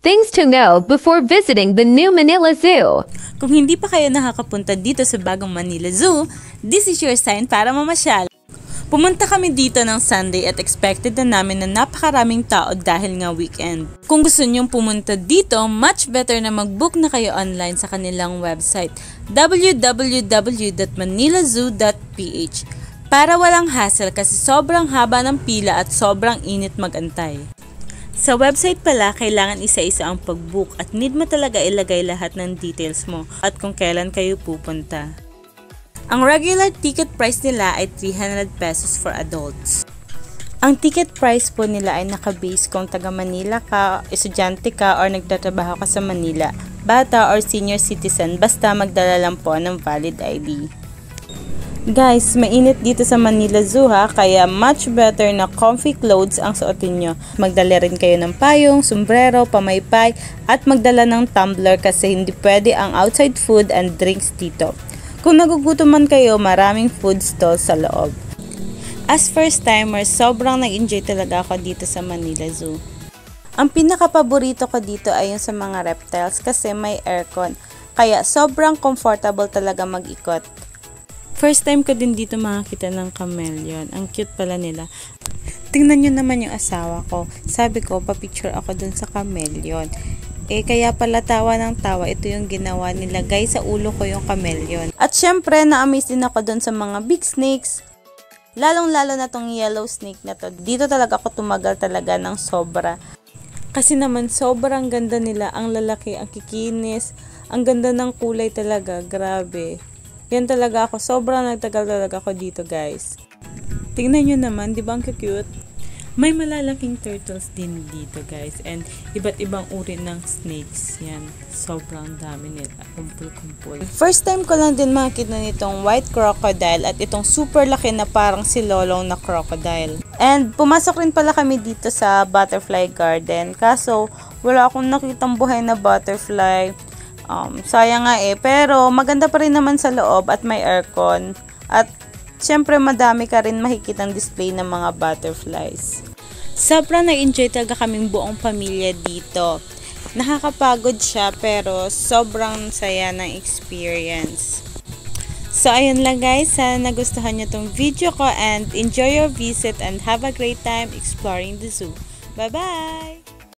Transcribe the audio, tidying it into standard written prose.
Things to know before visiting the new Manila Zoo. Kung hindi pa kayo nakakapunta dito sa bagong Manila Zoo, this is your sign para mamasyal. Pumunta kami dito ng Sunday at expected na namin na napakaraming tao dahil nga weekend. Kung gusto nyong pumunta dito, much better na mag-book na kayo online sa kanilang website www.manilazoo.ph para walang hassle kasi sobrang haba ng pila at sobrang init magantay. Sa website pala, kailangan isa-isa ang pag-book at need mo talaga ilagay lahat ng details mo at kung kailan kayo pupunta. Ang regular ticket price nila ay 300 pesos for adults. Ang ticket price po nila ay naka-base kung taga Manila ka, estudyante ka, or nagtatrabaho ka sa Manila, bata or senior citizen, basta magdala lang po ng valid ID. Guys, mainit dito sa Manila Zoo ha, kaya much better na comfy clothes ang suotin nyo. Magdala rin kayo ng payong, sombrero, pamaypay, at magdala ng tumbler kasi hindi pwede ang outside food and drinks dito. Kung nagugutom man kayo, maraming food stalls sa loob. As first timer, sobrang nag-enjoy talaga ako dito sa Manila Zoo. Ang pinaka-paborito ko dito ay yung sa mga reptiles kasi may aircon, kaya sobrang comfortable talaga mag-ikot. First time ko din dito makakita ng chameleon. Ang cute pala nila. Tingnan nyo naman yung asawa ko. Sabi ko, papicture ako dun sa chameleon. Kaya pala tawa ng tawa. Ito yung ginawa nila. Guys, sa ulo ko yung chameleon. At syempre, na-amaze din ako dun sa mga big snakes. Lalong-lalo na tong yellow snake na to. Dito talaga ako tumagal talaga ng sobra. Kasi naman, sobrang ganda nila. Ang lalaki, ang kikinis. Ang ganda ng kulay talaga. Grabe. Yan talaga ako. Sobrang nagtagal talaga ako dito, guys. Tingnan nyo naman, di ba ang cute? May malalaking turtles din dito, guys. And iba't ibang uri ng snakes. Yan. Sobrang dami nila. Kumpul-kumpul. First time ko lang din makita nitong white crocodile at itong super laki na parang si Lolong na crocodile. And pumasok rin pala kami dito sa butterfly garden. Kaso, wala akong nakitang buhay na butterfly. Sayang nga pero maganda pa rin naman sa loob at may aircon. At syempre madami ka rin makikitang display ng mga butterflies. Sobrang na-enjoy talaga kaming buong pamilya dito. Nakakapagod siya pero sobrang saya ng experience. So ayun lang guys, sana nagustuhan nyo tong video ko and enjoy your visit and have a great time exploring the zoo. Bye bye!